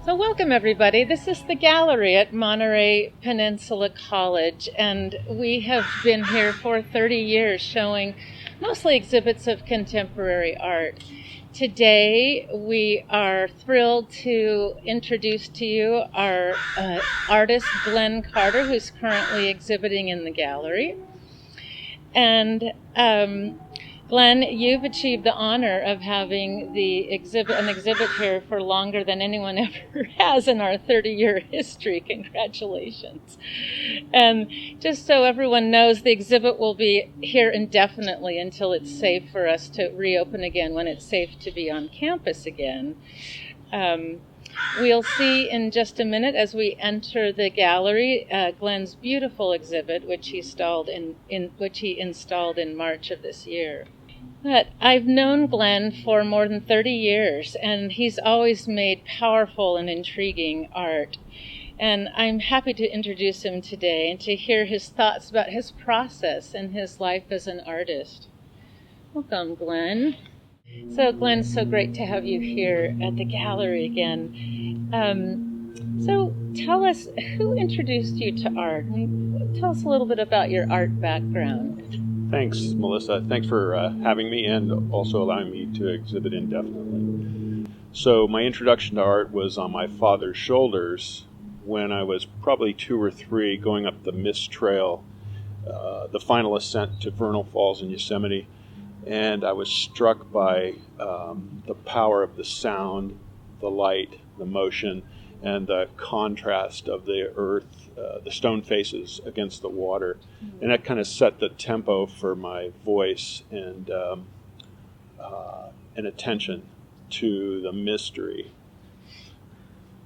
So welcome everybody. This is the gallery at Monterey Peninsula College, and we have been here for 30 years showing mostly exhibits of contemporary art. Today we are thrilled to introduce to you our artist Glenn Carter, who's currently exhibiting in the gallery. And Glenn, you've achieved the honor of having an exhibit here for longer than anyone ever has in our 30-year history. Congratulations. And just so everyone knows, the exhibit will be here indefinitely until it's safe for us to reopen again, when it's safe to be on campus again. We'll see in just a minute as we enter the gallery Glenn's beautiful exhibit, which he installed in March of this year. But I've known Glenn for more than 30 years, and he's always made powerful and intriguing art. And I'm happy to introduce him today and to hear his thoughts about his process and his life as an artist. Welcome, Glenn. So, Glenn, so great to have you here at the gallery again. So tell us, who introduced you to art? Tell us a little bit about your art background. Thanks, Melissa. Thanks for having me and also allowing me to exhibit indefinitely. So my introduction to art was on my father's shoulders when I was probably 2 or 3, going up the Mist Trail, the final ascent to Vernal Falls in Yosemite. And I was struck by the power of the sound, the light, the motion, and the contrast of the earth, the stone faces against the water. And that kind of set the tempo for my voice and attention to the mystery.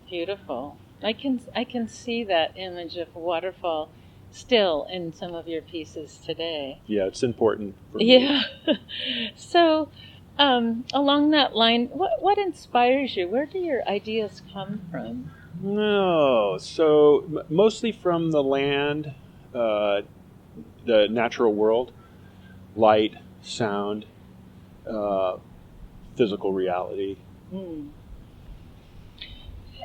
Beautiful. I can see that image of a waterfall still in some of your pieces today. Yeah, it's important for me. Yeah. So, along that line, what inspires you? Where do your ideas come from? No, so mostly from the land, the natural world, light, sound, physical reality.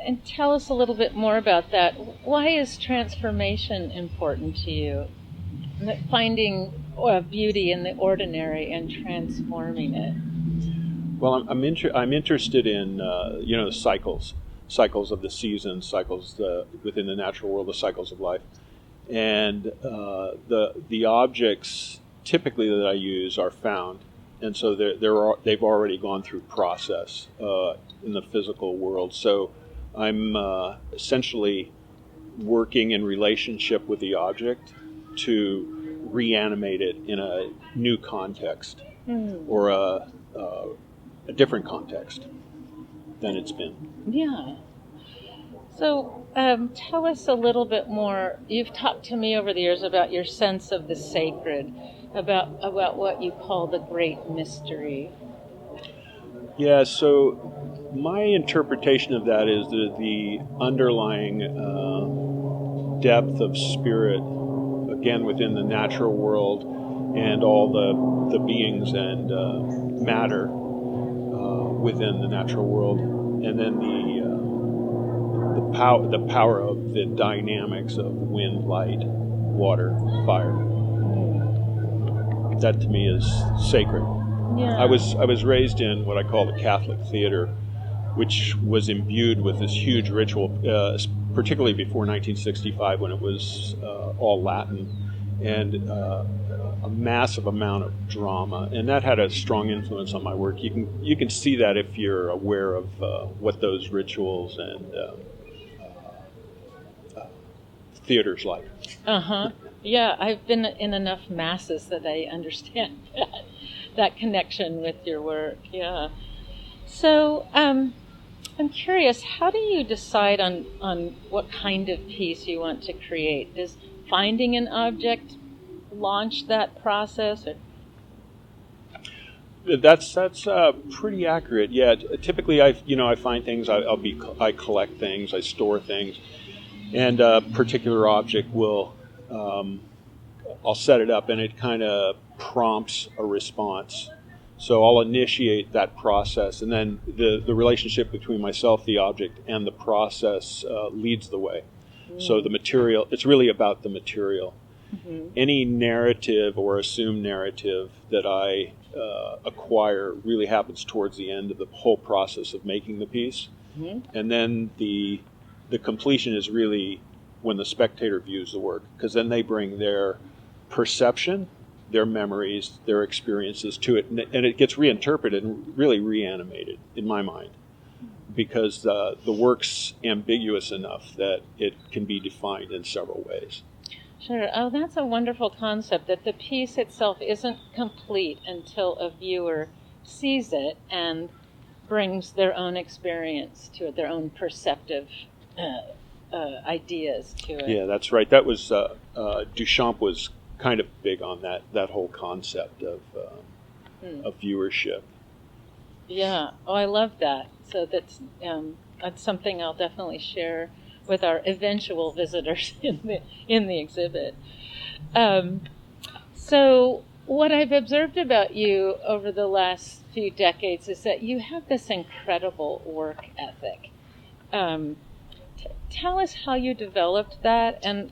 And tell us a little bit more about that. Why is transformation important to you? Finding beauty in the ordinary and transforming it. Well, I'm interested in cycles of the seasons, cycles within the natural world, the cycles of life, and the objects typically that I use are found, and so they've already gone through process in the physical world. So I'm essentially working in relationship with the object to reanimate it in a new context or a different context than it's been. Yeah. So tell us a little bit more. You've talked to me over the years about your sense of the sacred, about what you call the great mystery. Yeah, so my interpretation of that is the underlying depth of spirit, again, within the natural world and all the beings and matter within the natural world, and then the power of the dynamics of wind, light, water, fire. That to me is sacred. Yeah. I was raised in what I call the Catholic theater, which was imbued with this huge ritual, particularly before 1965 when it was all Latin, and a massive amount of drama, and that had a strong influence on my work. You can see that if you're aware of what those rituals and theater's like. Yeah, I've been in enough masses that I understand that connection with your work. Yeah. So I'm curious, how do you decide on what kind of piece you want to create? Does finding an object launch that process? Or? That's pretty accurate. Yeah, typically I find things. I collect things. I store things, and a particular object will. I'll set it up, and it kind of prompts a response So I'll initiate that process, and then the relationship between myself, the object, and the process leads the way. So the material, it's really about the material. Any narrative or assumed narrative that I acquire really happens towards the end of the whole process of making the piece. And then the completion is really when the spectator views the work, because then they bring their perception, their memories, their experiences to it, and it gets reinterpreted and really reanimated in my mind, because the work's ambiguous enough that it can be defined in several ways. Sure. Oh, that's a wonderful concept, that the piece itself isn't complete until a viewer sees it and brings their own experience to it, their own perceptive ideas to it. Yeah, that's right. That was Duchamp was kind of big on that whole concept of viewership. Yeah. Oh, I love that. So that's something I'll definitely share with our eventual visitors in the exhibit. So what I've observed about you over the last few decades is that you have this incredible work ethic. Tell us how you developed that and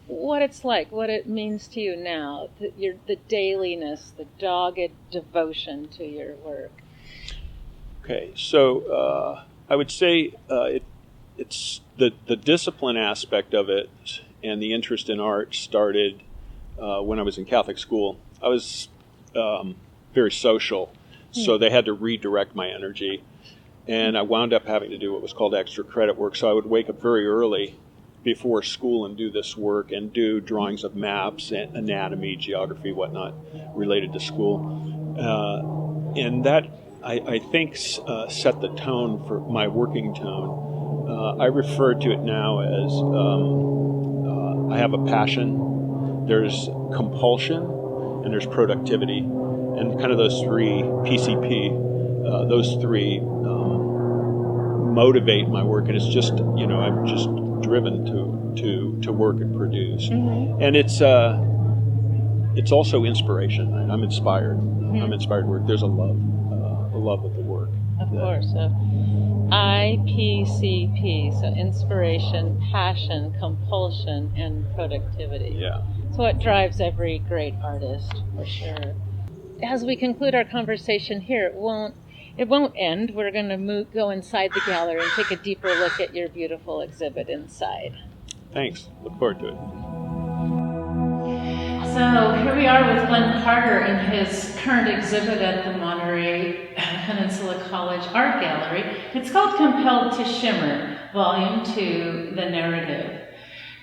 what it's like, what it means to you now, the dailiness, the dogged devotion to your work. Okay, so I would say it's the discipline aspect of it, and the interest in art started when I was in Catholic school. I was very social, so they had to redirect my energy, and I wound up having to do what was called extra credit work. So I would wake up very early before school and do this work and do drawings of maps and anatomy, geography, whatnot related to school, and that I think set the tone for my working tone. I refer to it now as I have a passion, there's compulsion, and there's productivity. And kind of those three, PCP, those three motivate my work. And it's just, I'm just driven to work and produce. And it's also inspiration. Right? I'm inspired. I'm inspired to work. There's a love of the work. Of course. So IPCP, so inspiration, passion, compulsion, and productivity. Yeah. It's what drives every great artist, for sure. As we conclude our conversation here, it won't end. We're going to go inside the gallery and take a deeper look at your beautiful exhibit inside. Thanks. Look forward to it. So here we are with Glenn Carter in his current exhibit at the Monterey Peninsula College Art Gallery. It's called Compelled to Shimmer, Volume 2, The Narrative.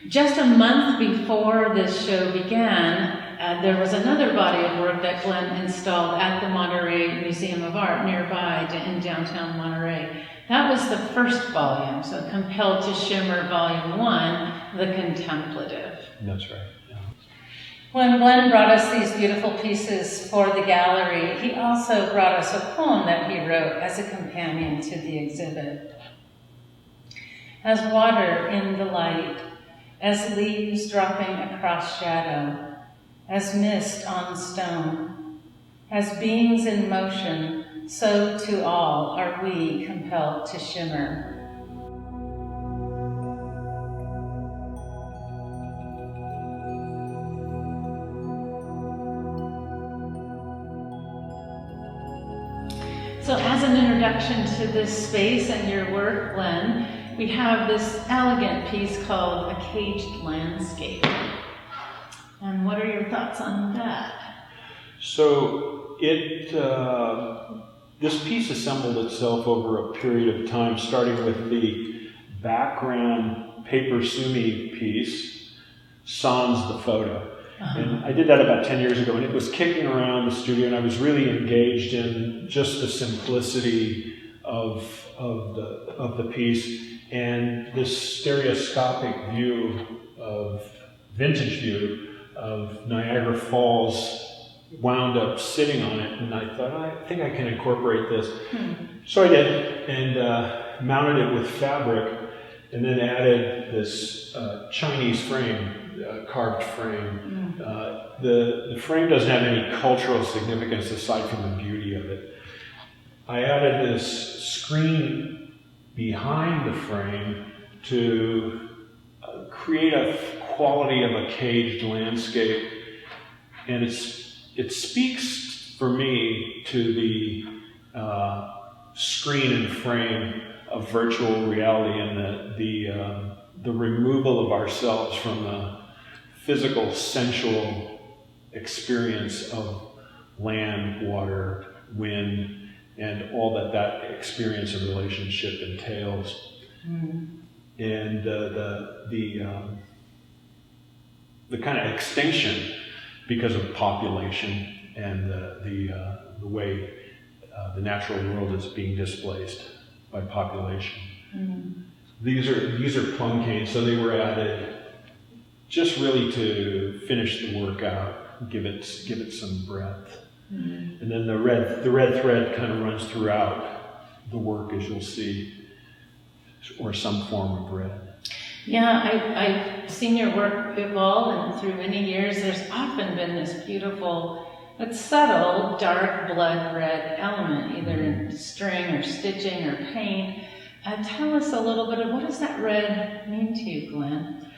Just a month before this show began, there was another body of work that Glenn installed at the Monterey Museum of Art nearby in downtown Monterey. That was the first volume, so Compelled to Shimmer, Volume 1, The Contemplative. That's right. When Glenn brought us these beautiful pieces for the gallery, he also brought us a poem that he wrote as a companion to the exhibit. As water in the light, as leaves dropping across shadow, as mist on stone, as beings in motion, so to all are we compelled to shimmer. So as an introduction to this space and your work, Glenn, we have this elegant piece called A Caged Landscape. And what are your thoughts on that? So this piece assembled itself over a period of time, starting with the background paper sumi piece, Sans the Photo. And I did that about 10 years ago, and it was kicking around the studio, and I was really engaged in just the simplicity of the piece and this stereoscopic vintage view of Niagara Falls wound up sitting on it, and I thought, I think I can incorporate this. So I did, and mounted it with fabric, and then added this Chinese frame carved frame. The frame doesn't have any cultural significance aside from the beauty of it. I added this screen behind the frame to create a quality of a caged landscape, and it speaks for me to the screen and frame of virtual reality and the removal of ourselves from the physical, sensual experience of land, water, wind, and all that experience and relationship entails. And the kind of extinction because of population and the way the natural world is being displaced by population. These are plum canes, so they were added just really to finish the work out, give it some breadth. And then the red thread kind of runs throughout the work, as you'll see, or some form of red. Yeah, I've seen your work evolve, and through many years there's often been this beautiful, but subtle, dark blood red element, either in string or stitching or paint. Tell us a little bit of what does that red mean to you, Glenn?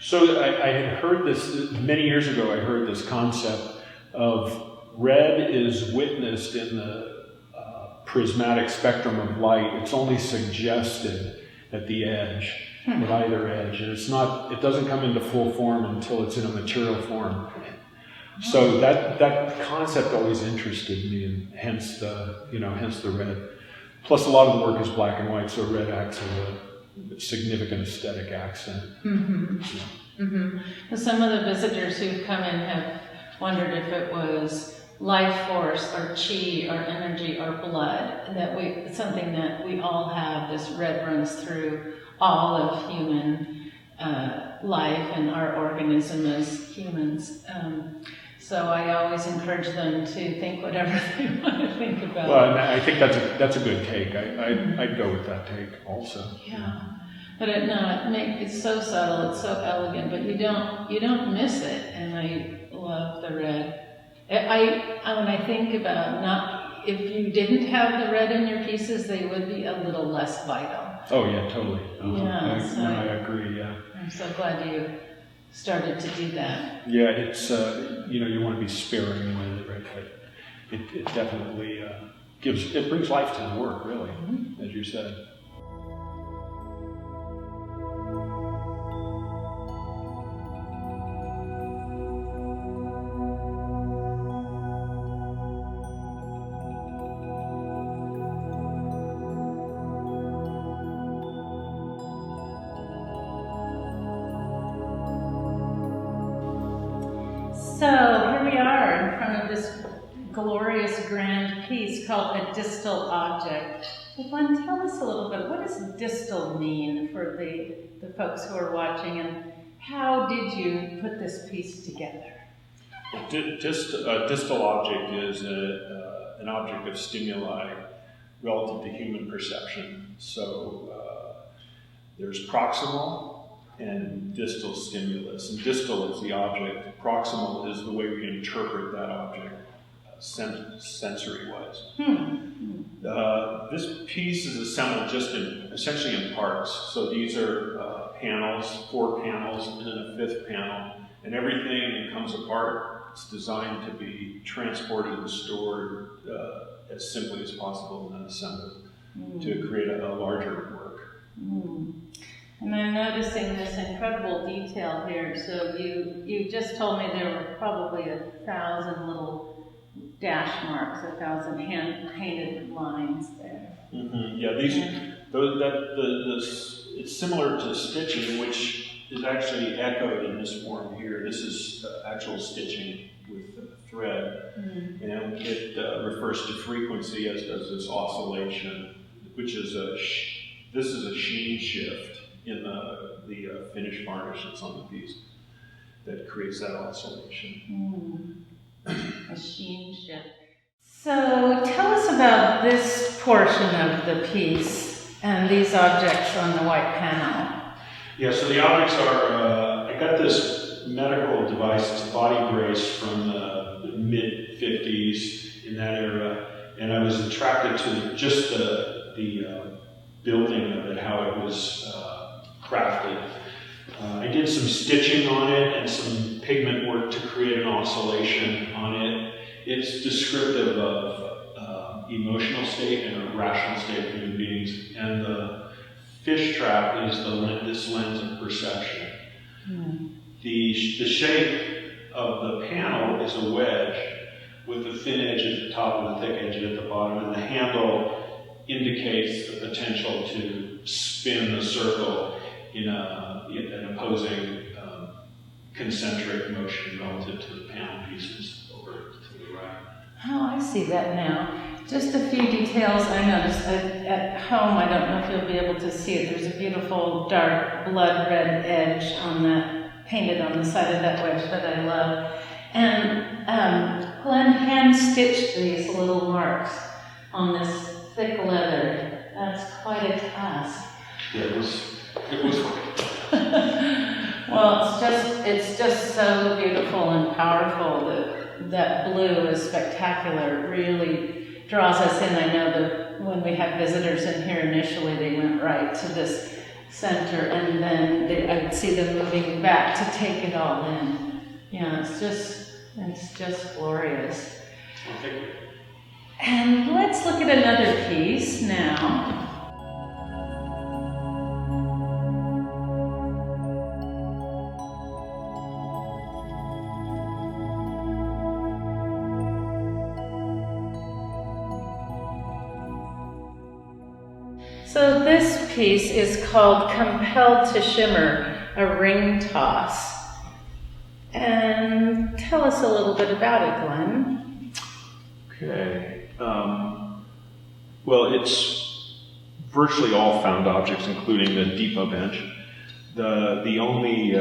So I had heard this, many years ago I heard this concept of red is witnessed in the prismatic spectrum of light. It's only suggested at the edge, at either edge, and it doesn't come into full form until it's in a material form. So that concept always interested me, and hence the red. Plus, a lot of the work is black and white, so red acts as a significant aesthetic accent. Well, some of the visitors who've come in have wondered if it was life force or chi or energy or blood, something that we all have. This red runs through all of human life and our organism as humans. So I always encourage them to think whatever they want to think about. Well, and I think that's a good take. I'd go with that take also. Yeah, but it's so subtle, it's so elegant, but you don't miss it, and I love the red. When I think about if you didn't have the red in your pieces, they would be a little less vital. Oh yeah, totally. Yeah, I agree. Yeah. I'm so glad you started to do that. Yeah, it's you want to be sparing with it, right? But it definitely brings life to the work, really, as you said. So here we are in front of this glorious grand piece called A Distal Object. Glenn, tell us a little bit, what does distal mean for the folks who are watching, and how did you put this piece together? Distal object is an object of stimuli relative to human perception. So there's proximal and distal stimulus. And distal is the object. Proximal is the way we interpret that object sensory-wise. This piece is assembled essentially in parts. So these are panels, 4 panels, and then a 5th panel. And everything comes apart. It's designed to be transported and stored as simply as possible and then assembled to create a larger work. And I'm noticing this incredible detail here. So you just told me there were probably 1,000 little dash marks, 1,000 hand-painted lines there. Yeah, it's similar to stitching, which is actually echoed in this form here. This is actual stitching with thread, and it refers to frequency, as does this oscillation, which is this is a sheen shift in the finish varnish that's on the piece that creates that oscillation. A sheen shift. So tell us about this portion of the piece and these objects on the white panel. Yeah, so the objects are, I got this medical device. It's a body brace from the mid-50s in that era. And I was attracted to just the building of it, how it was crafted. I did some stitching on it and some pigment work to create an oscillation on it. It's descriptive of emotional state and a rational state of human beings. And the fish trap is this lens of perception. Mm. The shape of the panel is a wedge with the thin edge at the top and the thick edge at the bottom, and the handle indicates the potential to spin the circle in an opposing concentric motion relative to the panel pieces over to the right. Oh, I see that now. Just a few details I noticed. At home, I don't know if you'll be able to see it. There's a beautiful dark blood red edge on that, painted on the side of that wedge that I love. And Glenn hand-stitched these little marks on this thick leather. That's quite a task. Yeah, it was. Well, it's just so beautiful and powerful. That blue is spectacular. It really draws us in. I know that when we had visitors in here initially, they went right to this center, and then I would see them moving back to take it all in. Yeah, it's just glorious. Well, thank you. And let's look at another piece now. So this piece is called Compelled to Shimmer, a ring toss. And tell us a little bit about it, Glenn. Okay. Well, it's virtually all found objects, including the depot bench. The only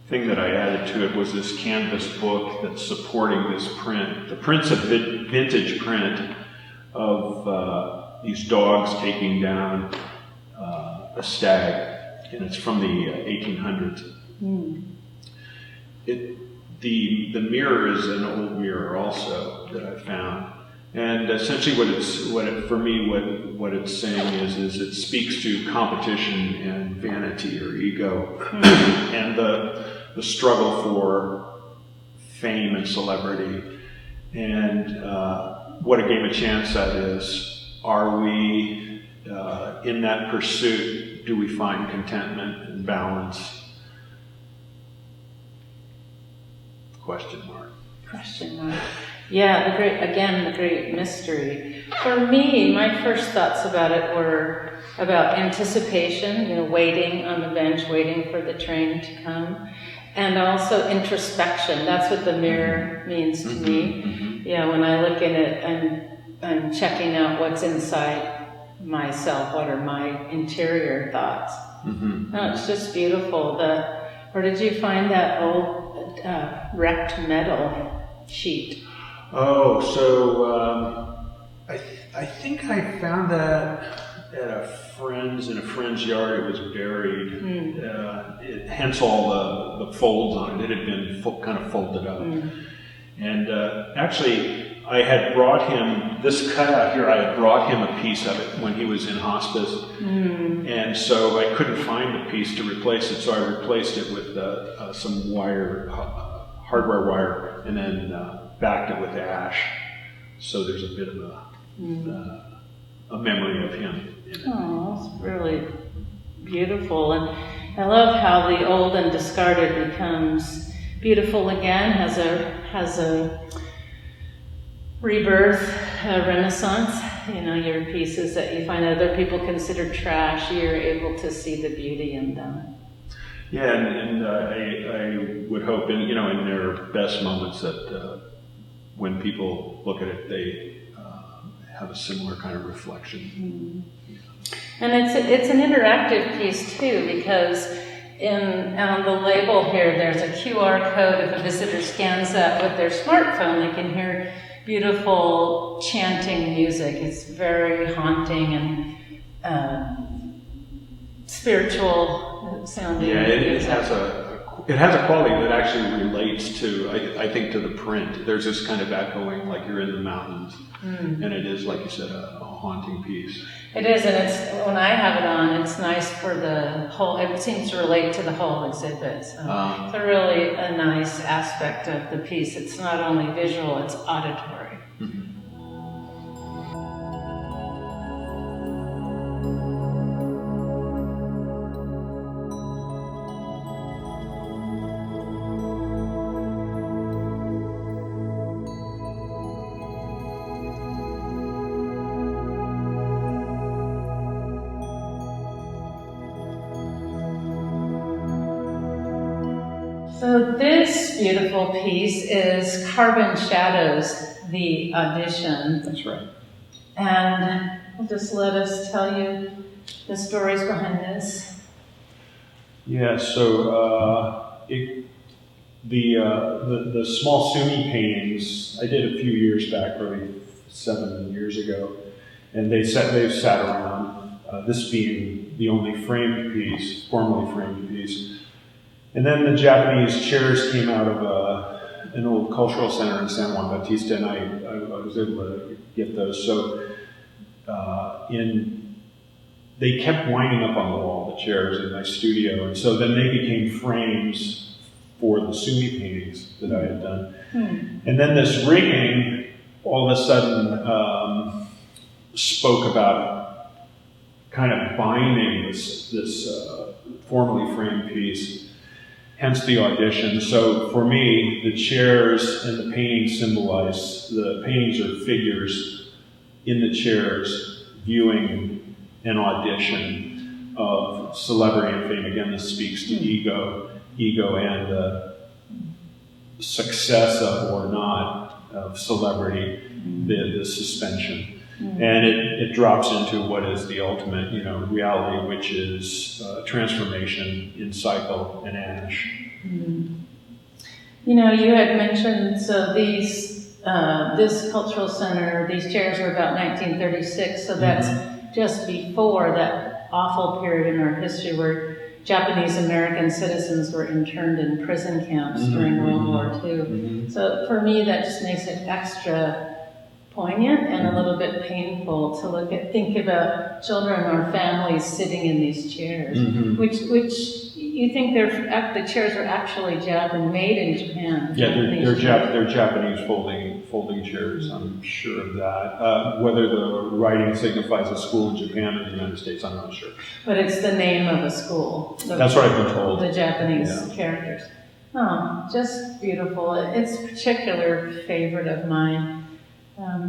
thing that I added to it was this canvas book that's supporting this print. The print's a vintage print of these dogs taking down a stag, and it's from the 1800s. Mm. The mirror is an old mirror also that I found, and essentially what it's saying is it speaks to competition and vanity or ego, and the struggle for fame and celebrity, and what a game of chance that is. Are we in that pursuit? Do we find contentment and balance? Question mark. Yeah, the great mystery. For me, my first thoughts about it were about anticipation, waiting on the bench, waiting for the train to come, and also introspection. That's what the mirror means to me. Mm-hmm. Yeah, when I look in it, I'm checking out what's inside myself. What are my interior thoughts? Mm-hmm. No, it's just beautiful. Where did you find that old wrecked metal sheet? Oh, so I think I found that at a friend's yard. It was buried. Hence all the folds on it. It had been kind of folded up. And actually, I had brought him this cutout here. I had brought him a piece of it when he was in hospice, and so I couldn't find the piece to replace it. So I replaced it with some wire, hardware wire, and then backed it with ash. So there's a bit of a memory of him in it. Oh, it's really beautiful, and I love how the old and discarded becomes beautiful again. Has a rebirth, a renaissance. Your pieces that you find other people consider trash, you're able to see the beauty in them. Yeah, and I would hope in their best moments that when people look at it, they have a similar kind of reflection. And it's an interactive piece too, because on the label here, there's a QR code. If a visitor scans that with their smartphone, they can hear beautiful chanting music. It's very haunting and spiritual sounding. Yeah, it has a It has a quality that actually relates to, I think, to the print. There's this kind of echoing, like you're in the mountains, and it is, like you said, a haunting piece. It is, and it's, when I have it on, it's nice for the whole, it seems to relate to the whole exhibit. So it's a really a nice aspect of the piece. It's not only visual, it's auditory. So this beautiful piece is Carbon Shadows, the audition. That's right. And we'll just let us tell you the stories behind this. Yeah, so the small Sumi paintings I did a few years back, probably 7 years ago, and they've sat around, this being the only framed piece, formally framed piece. And then the Japanese chairs came out of an old cultural center in San Juan Bautista, and I was able to get those. So they kept winding up on the wall, the chairs in my studio, and so then they became frames for the Sumi paintings that I had done. And then this rigging all of a sudden spoke about kind of binding this formally framed piece, hence the audition. So for me, the chairs and the paintings symbolize, the paintings are figures in the chairs viewing an audition of celebrity and fame. Again, this speaks to ego and success of or not of celebrity, the suspension. And it drops into what is the ultimate, reality, which is transformation in cycle and ash. You had mentioned, so these, this cultural center, these chairs were about 1936, so that's just before that awful period in our history where Japanese American citizens were interned in prison camps during World War II. So for me, that just makes it extra poignant and a little bit painful to think about children or families sitting in these chairs, which you think the chairs are actually made in Japan. Yeah, they're Japanese folding chairs. I'm sure of that. Whether the writing signifies a school in Japan or the United States, I'm not sure. But it's the name of a school. That's what I've been told. The Japanese characters. Oh, just beautiful. It's a particular favorite of mine.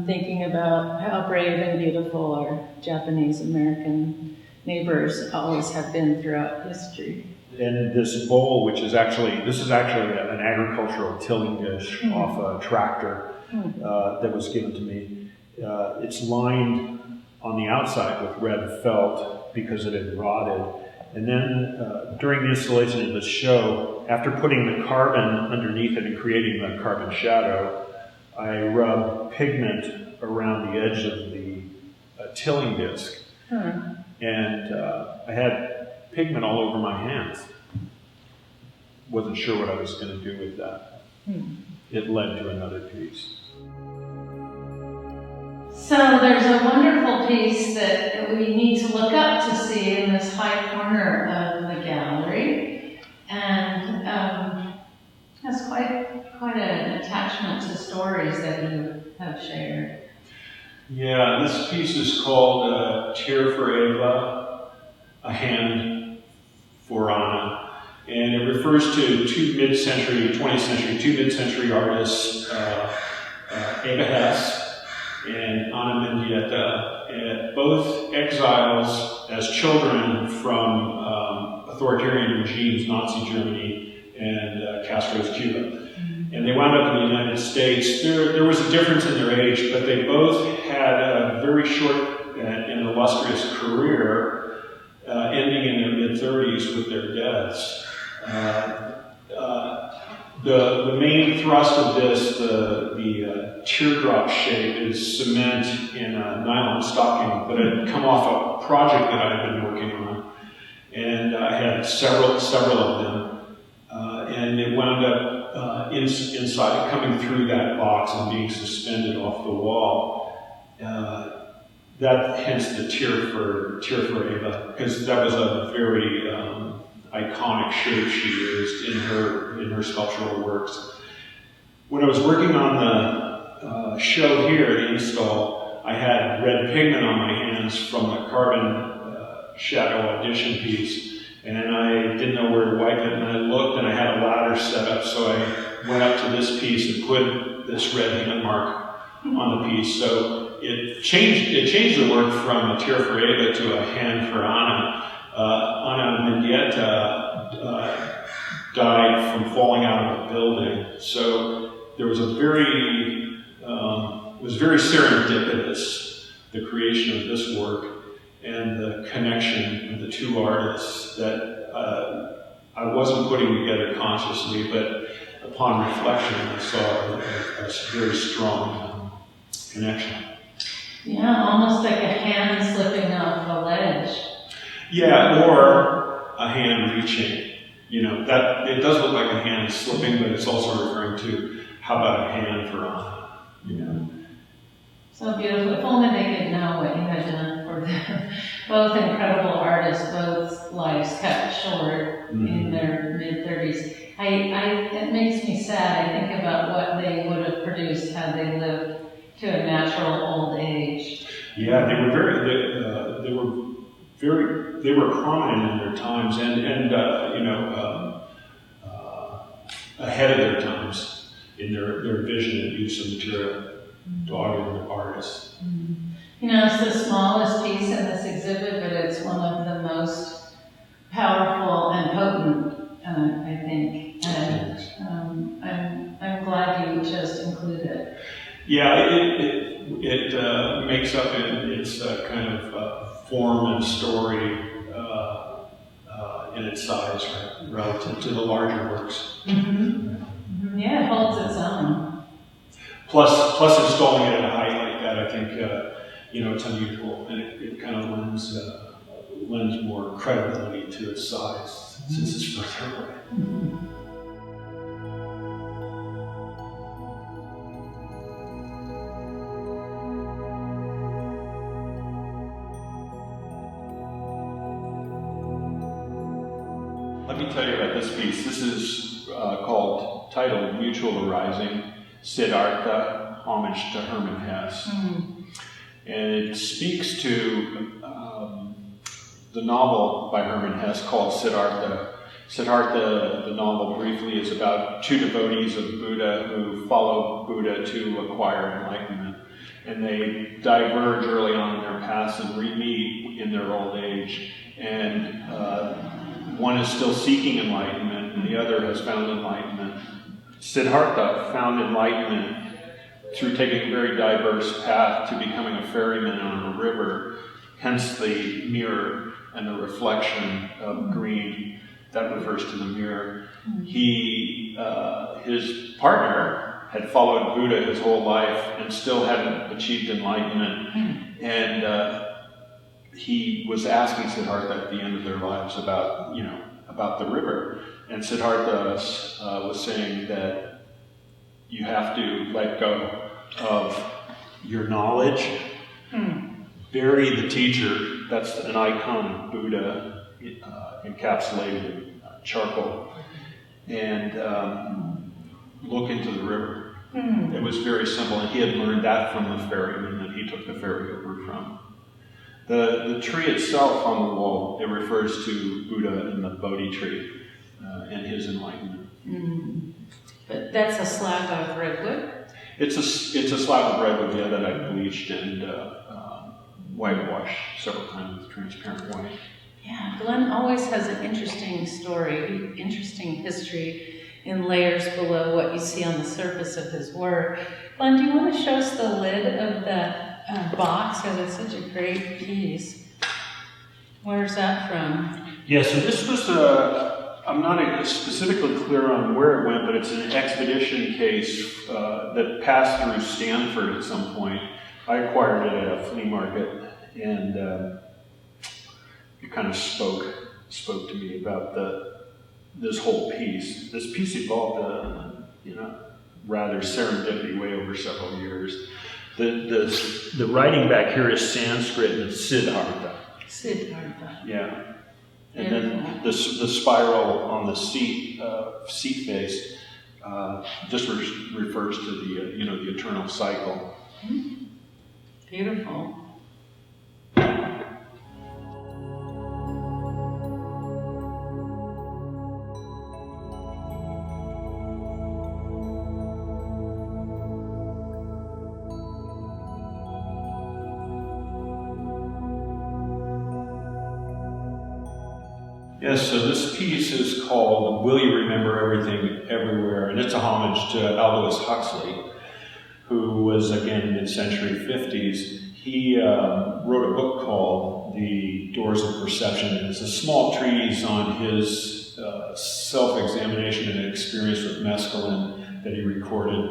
Thinking about how brave and beautiful our Japanese American neighbors always have been throughout history. And this bowl, this is actually an agricultural tilling dish off a tractor that was given to me. It's lined on the outside with red felt because it had rotted. And then during the installation of the show, after putting the carbon underneath it and creating the carbon shadow, I rubbed pigment around the edge of the tilling disc. And I had pigment all over my hands. Wasn't sure what I was going to do with that. It led to another piece. So there's a wonderful piece that we need to look up to see in this high corner of the gallery. And has quite an attachment to stories that you have shared. Yeah, this piece is called Tear for Eva, a hand for Anna. And it refers to two mid-century artists, Eva Hesse and Anna Mendieta, both exiles as children from authoritarian regimes, Nazi Germany and Castro's Cuba. And they wound up in the United States. There was a difference in their age, but they both had a very short and illustrious career, ending in their mid-30s with their deaths. The main thrust of this, the teardrop shape, is cement in a nylon stocking, but it had come off a project that I had been working on, and I had several of them. and it wound up inside, coming through that box and being suspended off the wall. That hence the tear for Ava, because that was a very iconic shape she used in her sculptural works. When I was working on the show here, the install, I had red pigment on my hands from the carbon shadow audition piece, and I didn't know where to wipe it, and I looked, and I had a ladder set up, so I went up to this piece and put this red hand mark on the piece. So it changed the work from a tear for Ava to a hand for Anna. Anna Mendieta died from falling out of a building, so there was it was very serendipitous, the creation of this work and the connection of the two artists that I wasn't putting together consciously, but upon reflection I saw a very strong connection. Yeah, almost like a hand slipping off a ledge. Yeah, or a hand reaching. That it does look like a hand slipping, but it's also referring to how about a hand for Anna, So beautiful. If only they could know what you had done for them. Both incredible artists, both lives cut short in their mid-30s. It makes me sad. I think about what they would have produced had they lived to a natural old age. Yeah, they were prominent in their times and ahead of their times in their vision and use of material, dogged artists. It's the smallest piece in this exhibit, but it's one of the most powerful and potent, I think. And I'm glad you chose to include it. Yeah, it makes up in its kind of form and story in its size, right, relative to the larger works. Yeah, it holds its own. Plus installing it at a height like that, I think it's unusual, and it kind of lends more credibility to its size since it's further away. Let me tell you about this piece. This is titled Mutual Arising, Siddhartha, Homage to Hermann Hesse. And it speaks to the novel by Hermann Hesse called Siddhartha. Siddhartha, the novel briefly, is about two devotees of Buddha who follow Buddha to acquire enlightenment. And they diverge early on in their paths and re-meet in their old age. And one is still seeking enlightenment, and the other has found enlightenment. Siddhartha found enlightenment through taking a very diverse path to becoming a ferryman on a river, hence the mirror and the reflection of green. That refers to the mirror. His partner had followed Buddha his whole life and still hadn't achieved enlightenment. And he was asking Siddhartha at the end of their lives about the river. And Siddhartha was saying that you have to let go of your knowledge, bury the teacher. That's an icon of Buddha encapsulated in charcoal, and look into the river. It was very simple, and he had learned that from the ferryman that he took the ferry over from. The tree itself on the wall, it refers to Buddha and the Bodhi tree and his enlightenment. But that's a slab of redwood? It's a slab of redwood, yeah, that I bleached and whitewashed several times with transparent white. Yeah, Glenn always has an interesting story, interesting history in layers below what you see on the surface of his work. Glenn, do you want to show us the lid of that box? Because it's such a great piece. Where's that from? Yeah, so this was I'm not specifically clear on where it went, but it's an expedition case that passed through Stanford at some point. I acquired it at a flea market, and it kind of spoke to me about this whole piece. This piece evolved, rather serendipity way over several years. The writing back here is Sanskrit and it's Siddhartha. Siddhartha. Yeah. And then the spiral on the seat face just refers to the eternal cycle. Beautiful. Yes, so this piece is called Will You Remember Everything Everywhere? And it's a homage to Aldous Huxley, who was, again, mid-century 50s. He wrote a book called The Doors of Perception. And it's a small treatise on his self-examination and experience with mescaline that he recorded.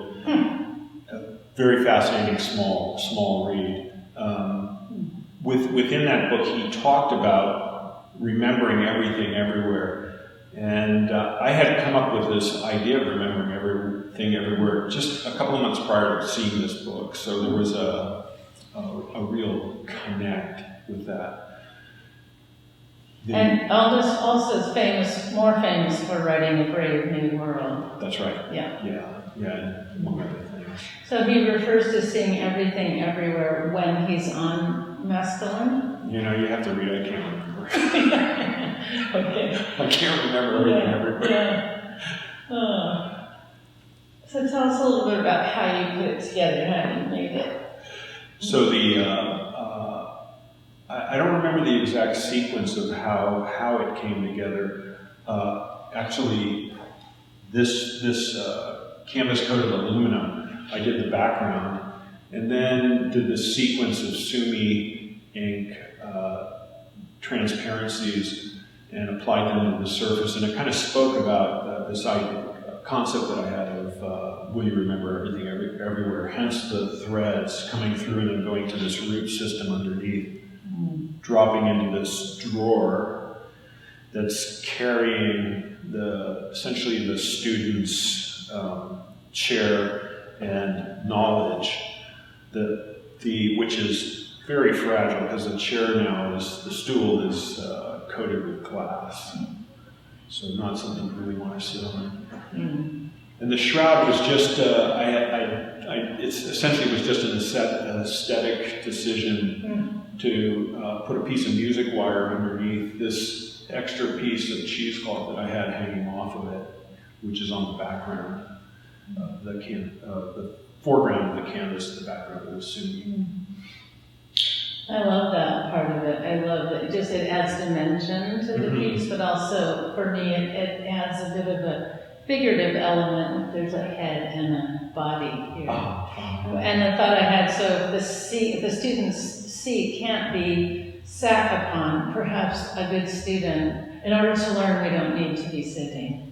A very fascinating small read. Within that book, he talked about remembering everything everywhere. And I had come up with this idea of remembering everything everywhere just a couple of months prior to seeing this book. So there was a real connect with that. And Aldous also is more famous for writing A Brave New World. That's right. Yeah, among other things. So he refers to seeing everything everywhere when he's on mescaline? You have to read it. I can't remember. Okay. I can't remember everything everywhere. Yeah. So tell us a little bit about how you put it together, how you made it. So I don't remember the exact sequence of how it came together. Actually, this canvas coated aluminum, I did the background, and then did the sequence of Sumi ink transparencies and applied them to the surface. And it kind of spoke about this concept that I had of will you remember everything everywhere, hence the threads coming through and then going to this root system underneath, dropping into this drawer that's carrying essentially the student's chair and knowledge, which is very fragile because the chair now the stool is coated with glass, so not something you really want to sit on. And the shroud was just it essentially was just an aesthetic decision to put a piece of music wire underneath this extra piece of cheesecloth that I had hanging off of it, which is on the background, the foreground of the canvas, the background of the Sumi. I love that part of it. I love that it adds dimension to the piece, but also for me it adds a bit of a figurative element. There's a head and a body here. And the thought I had, so if the student's seat can't be sat upon, perhaps a good student, in order to learn, we don't need to be sitting.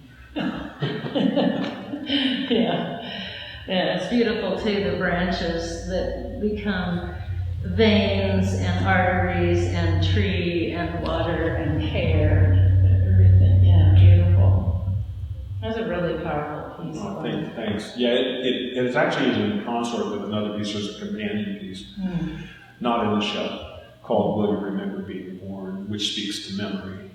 Yeah, it's beautiful too, the branches that become veins and arteries and tree and water and hair and everything. Yeah, beautiful. That's a really powerful piece. Oh, thanks. Yeah, it's actually in consort with another piece, there's a companion piece, not in the show, called Will You Remember Being Born, which speaks to memory.